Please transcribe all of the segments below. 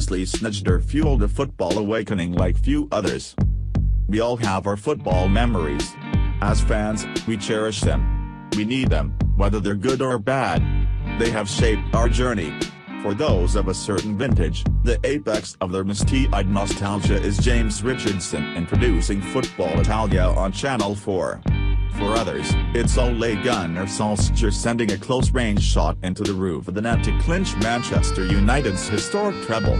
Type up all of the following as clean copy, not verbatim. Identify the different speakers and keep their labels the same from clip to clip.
Speaker 1: Wesley Snaido fueled a football awakening like few others. We all have our football memories. As fans, we cherish them. We need them, whether they're good or bad. They have shaped our journey. For those of a certain vintage, the apex of their misty-eyed nostalgia is James Richardson introducing Football Italia on Channel 4. For others, it's Ole Gunnar Solskjaer sending a close-range shot into the roof of the net to clinch Manchester United's historic treble.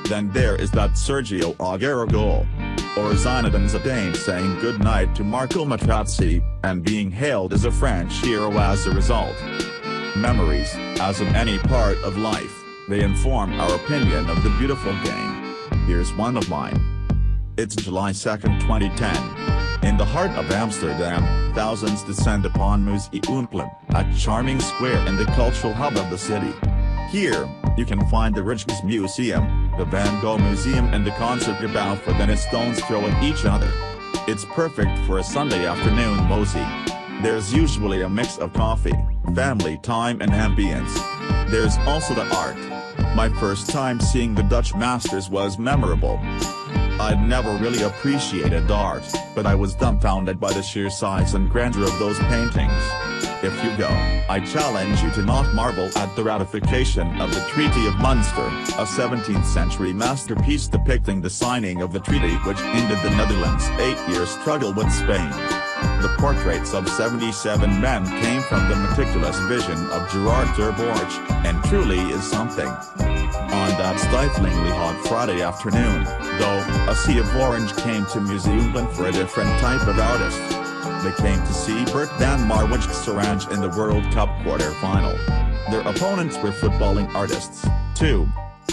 Speaker 1: Then there is that Sergio Aguero goal. Or Zinedine Zidane saying goodnight to Marco Materazzi, and being hailed as a French hero as a result. Memories, as in any part of life, they inform our opinion of the beautiful game. Here's one of mine. It's July 2, 2010. In the heart of Amsterdam, thousands descend upon Museumplein, a charming square in the cultural hub of the city. Here, you can find the Rijksmuseum, the Van Gogh Museum and the Concertgebouw within a stone's throw of each other. It's perfect for a Sunday afternoon mosey. There's usually a mix of coffee, family time and ambience. There's also the art. My first time seeing the Dutch masters was memorable. I'd never really appreciated art, but I was dumbfounded by the sheer size and grandeur of those paintings. If you go, I challenge you to not marvel at the ratification of the Treaty of Munster, a 17th-century masterpiece depicting the signing of the treaty which ended the Netherlands' 8-year struggle with Spain. The portraits of 77 men came from the meticulous vision of Gerard Terborch, and truly is something. On that stiflingly hot Friday afternoon, though, a sea of orange came to Museumplein for a different type of artist. They came to see Bert van Marwijk's Orange in the World Cup quarter-final. Their opponents were footballing artists, too.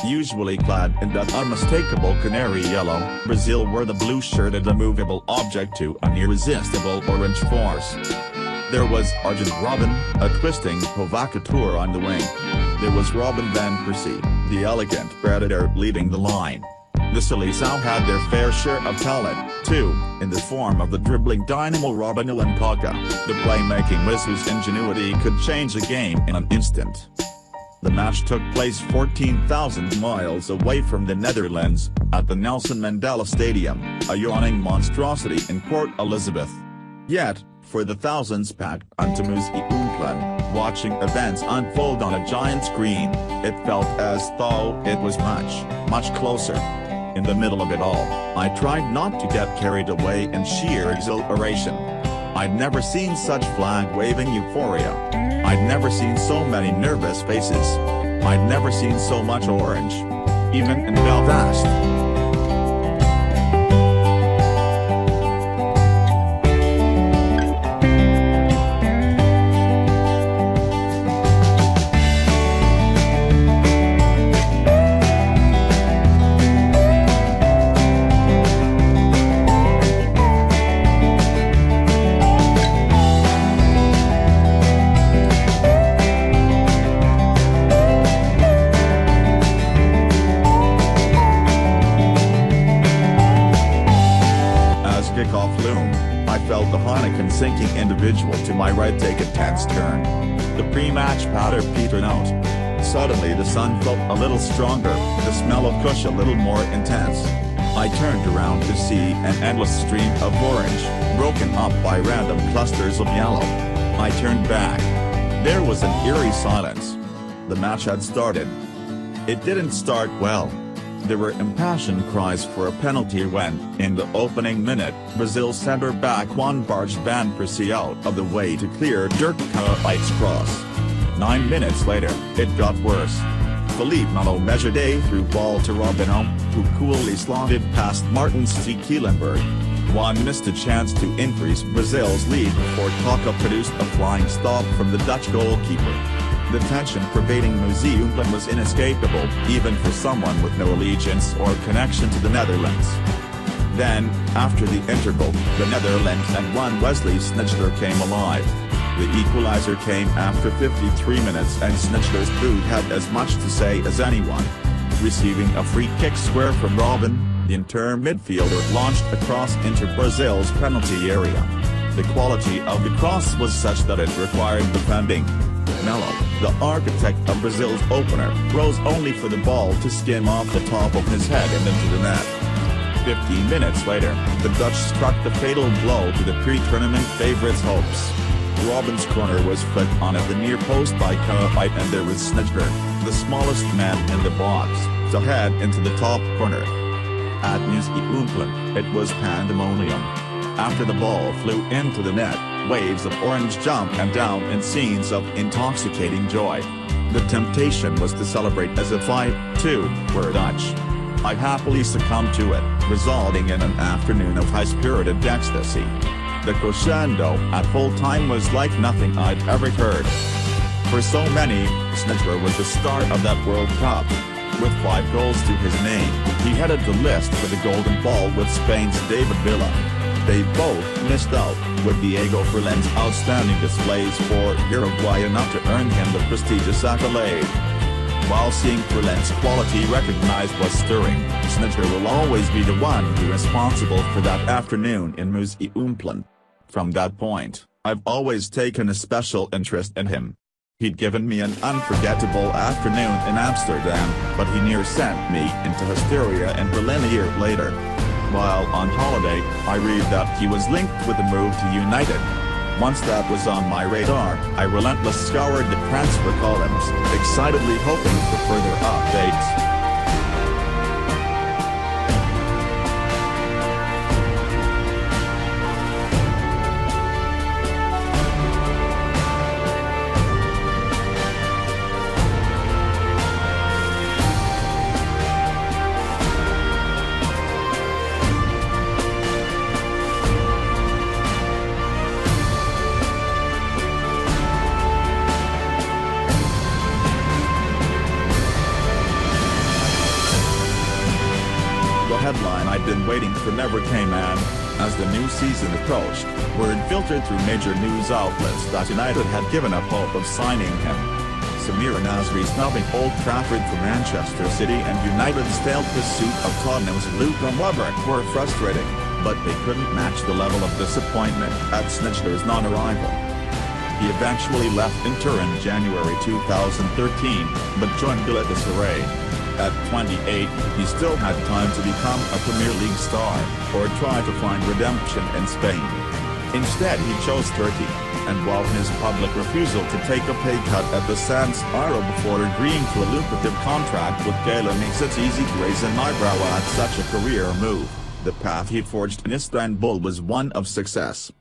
Speaker 1: Usually clad in that unmistakable canary yellow, Brazil were the blue-shirted immovable object to an irresistible orange force. There was Argent Robin, a twisting provocateur on the wing. There was Robin van Persie, the elegant predator leading the line. The Seleção had their fair share of talent, too, in the form of the dribbling dynamo Robin Kaga, the playmaking whiz whose ingenuity could change a game in an instant. The match took place 14,000 miles away from the Netherlands, at the Nelson Mandela Stadium, a yawning monstrosity in Port Elizabeth. Yet, for the thousands packed onto Museumplein, watching events unfold on a giant screen, it felt as though it was much closer. In the middle of it all, I tried not to get carried away in sheer exhilaration. I'd never seen such flag-waving euphoria. I'd never seen so many nervous faces. I'd never seen so much orange. Even in Belfast. Kickoff loomed, I felt the Heineken sinking individual to my right take a tense turn. The pre-match patter petered out. Suddenly the sun felt a little stronger, the smell of kush a little more intense. I turned around to see an endless stream of orange, broken up by random clusters of yellow. I turned back. There was an eerie silence. The match had started. It didn't start well. There were impassioned cries for a penalty when, in the opening minute, Brazil centre-back Juan barged Van Persie out of the way to clear Dirk Kuyt's cross. 9 minutes later, it got worse. Felipe Melo measured a through ball to Robinho, who coolly slotted past Martin Stekelenburg. Juan missed a chance to increase Brazil's lead before Kaka produced a flying stop from the Dutch goalkeeper. The tension pervading Museumplein was inescapable, even for someone with no allegiance or connection to the Netherlands. Then, after the interval, the Netherlands and one Wesley Snaido came alive. The equalizer came after 53 minutes and Snaido's boot had as much to say as anyone. Receiving a free kick square from Robin, the inter midfielder launched a cross into Brazil's penalty area. the quality of the cross was such that it required defending. Melo, the architect of Brazil's opener, rose only for the ball to skim off the top of his head and into the net. 15 minutes later, the Dutch struck the fatal blow to the pre-tournament favourites' hopes. Robben's corner was flicked on at the near post by Kuyt, and there was snaido, the smallest man in the box, to head into the top corner. At Nieuw-Umpelen, it was pandemonium. After the ball flew into the net, waves of orange jumped and down in scenes of intoxicating joy. The temptation was to celebrate as if I, too, were Dutch. I happily succumbed to it, resulting in an afternoon of high-spirited ecstasy. The crescendo at full time was like nothing I'd ever heard. For so many, snaido was the star of that World Cup. With 5 goals to his name, he headed the list for the Golden Ball with Spain's David Villa. They both missed out, with Diego Forlan's outstanding displays for Uruguay enough to earn him the prestigious accolade. While seeing Forlan's quality recognized was stirring, snaido will always be the one who is responsible for that afternoon in Nieuw-Umpelen. From that point, I've always taken a special interest in him. He'd given me an unforgettable afternoon in Amsterdam, but he near sent me into hysteria in Berlin a year later. While on holiday, I read that he was linked with a move to United. Once that was on my radar, I relentlessly scoured the transfer columns, excitedly hoping for further updates. The headline I'd been waiting for never came, and, as the new season approached, word filtered through major news outlets that United had given up hope of signing him. Samir Nasri snubbing Old Trafford for Manchester City and United's failed pursuit of Tottenham's Luka Modric were frustrating, but they couldn't match the level of disappointment at snaido's non-arrival. He eventually left Inter in January 2013, but joined Galatasaray. At 28, he still had time to become a Premier League star, or try to find redemption in Spain. Instead he chose Turkey, and while his public refusal to take a pay cut at the San Siro before agreeing to a lucrative contract with Gala makes it easy to raise an eyebrow at such a career move, the path he forged in Istanbul was one of success.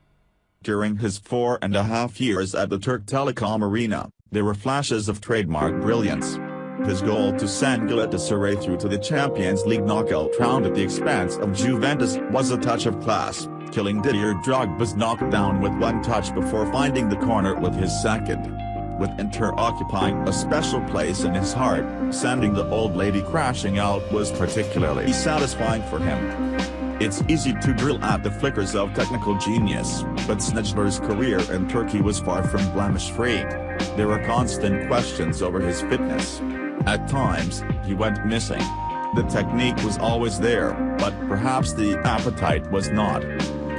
Speaker 1: During his 4.5 years at the Turk Telekom Arena, there were flashes of trademark brilliance. His goal to send Galatasaray through to the Champions League knockout round at the expense of Juventus was a touch of class, killing Didier Drogba's knockdown with one touch before finding the corner with his second. With Inter occupying a special place in his heart, sending the old lady crashing out was particularly satisfying for him. It's easy to drill at the flickers of technical genius, but snaido's career in Turkey was far from blemish-free. There were constant questions over his fitness. At times, he went missing. The technique was always there, but perhaps the appetite was not.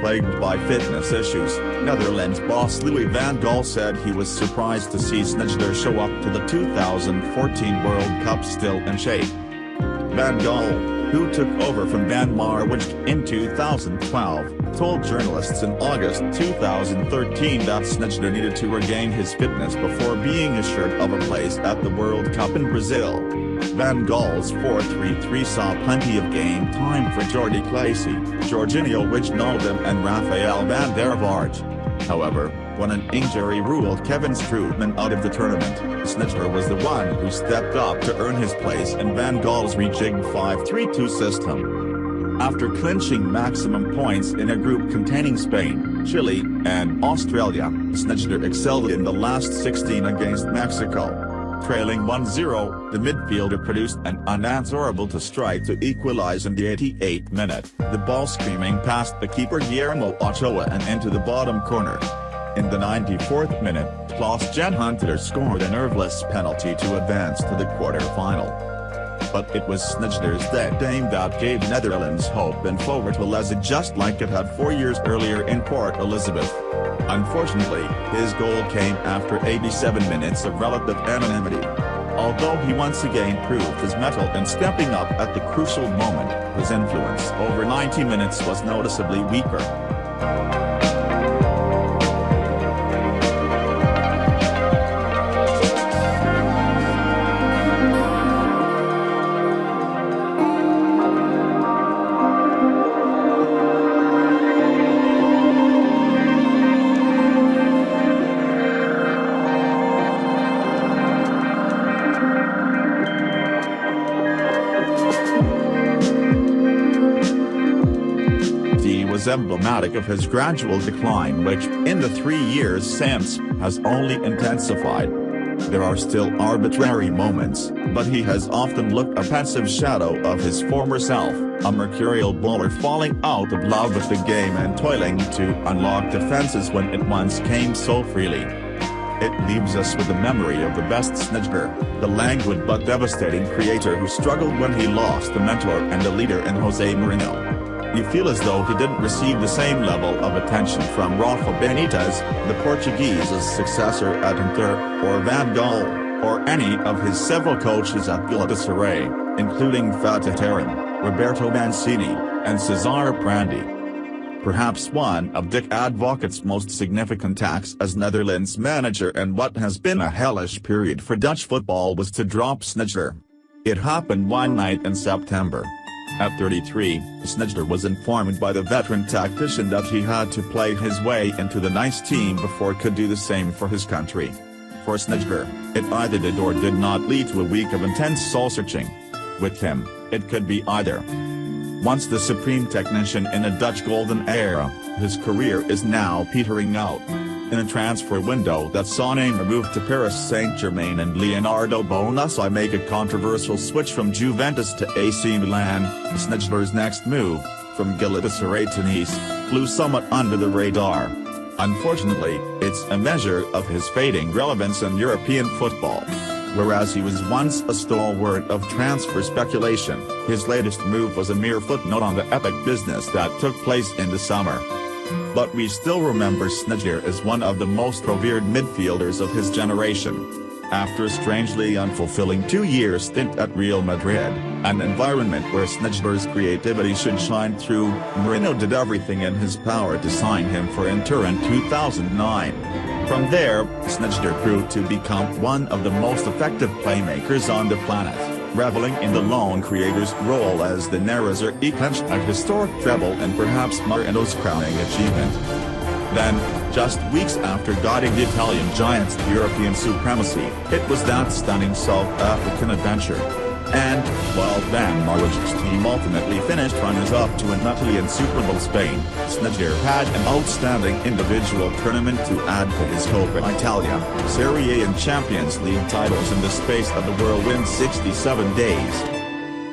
Speaker 1: Plagued by fitness issues, Netherlands boss Louis van Gaal said he was surprised to see snaido show up to the 2014 World Cup still in shape. Van Gaal, who took over from Van Marwijk in 2012, told journalists in August 2013 that snaido needed to regain his fitness before being assured of a place at the World Cup in Brazil. Van Gaal's 4-3-3 saw plenty of game time for Jordi Clacy, Jorginho Wijnaldum and Rafael van der Vaart. However, when an injury ruled Kevin Strootman out of the tournament, snaido was the one who stepped up to earn his place in Van Gaal's rejigged 5-3-2 system. After clinching maximum points in a group containing Spain, Chile, and Australia, snaido excelled in the last 16 against Mexico. Trailing 1-0, the midfielder produced an unanswerable strike to equalize in the 88th minute, the ball screaming past the keeper Guillermo Ochoa and into the bottom corner. In the 94th minute, Klaus-Jan Huntelaar scored a nerveless penalty to advance to the quarter-final. but it was Snijder's that aim that gave Netherlands hope and forward to Lezze, just like it had 4 years earlier in Port Elizabeth. Unfortunately, his goal came after 87 minutes of relative anonymity. Although he once again proved his mettle in stepping up at the crucial moment, his influence over 90 minutes was noticeably weaker. Was emblematic of his gradual decline, which, in the 3 years since, has only intensified. There are still arbitrary moments, but he has often looked a pensive shadow of his former self, a mercurial bowler falling out of love with the game and toiling to unlock defenses when it once came so freely. It leaves us with the memory of the best Snijder, the languid but devastating creator who struggled when he lost a mentor and a leader in Jose Mourinho. You feel as though he didn't receive the same level of attention from Rafa Benitez, the Portuguese's successor at Inter, or Van Gaal, or any of his several coaches at Galatasaray, including Fatih Terim, Roberto Mancini, and Cesar Prandi. Perhaps one of Dick Advocaat's most significant acts as Netherlands manager in what has been a hellish period for Dutch football was to drop Snijder. It happened one night in September. At 33, Snijder was informed by the veteran tactician that he had to play his way into the nice team before he could do the same for his country. For Snijder, it either did or did not lead to a week of intense soul-searching. With him, it could be either. Once the supreme technician in a Dutch golden era, his career is now petering out. In a transfer window that saw Neymar move to Paris Saint-Germain and Leonardo Bonucci make a controversial switch from Juventus to AC Milan, Snijder's next move, from Galatasaray to Nice, flew somewhat under the radar. Unfortunately, it's a measure of his fading relevance in European football. Whereas he was once a stalwart of transfer speculation, his latest move was a mere footnote on the epic business that took place in the summer. But we still remember Snijder as one of the most revered midfielders of his generation. After a strangely unfulfilling 2-year stint at Real Madrid, an environment where Snijder's creativity should shine through, Mourinho did everything in his power to sign him for Inter in 2009. From there, Snijder grew to become one of the most effective playmakers on the planet, reveling in the lone creator's role as the narrator. He clinched a historic treble and perhaps Mourinho's crowning achievement. Then, just weeks after guiding the Italian giants to European supremacy, it was that stunning South African adventure. And, while Van Marwijk's team ultimately finished runners-up to an Italian Super Bowl Spain, Snijder had an outstanding individual tournament to add to his Coppa Italia, Serie A and Champions League titles in the space of the whirlwind 67 days.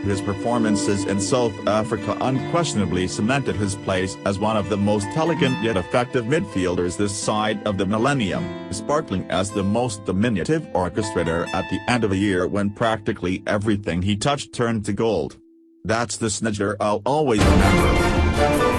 Speaker 1: His performances in South Africa unquestionably cemented his place as one of the most elegant yet effective midfielders this side of the millennium, sparkling as the most diminutive orchestrator at the end of a year when practically everything he touched turned to gold. That's the Snijder I'll always remember.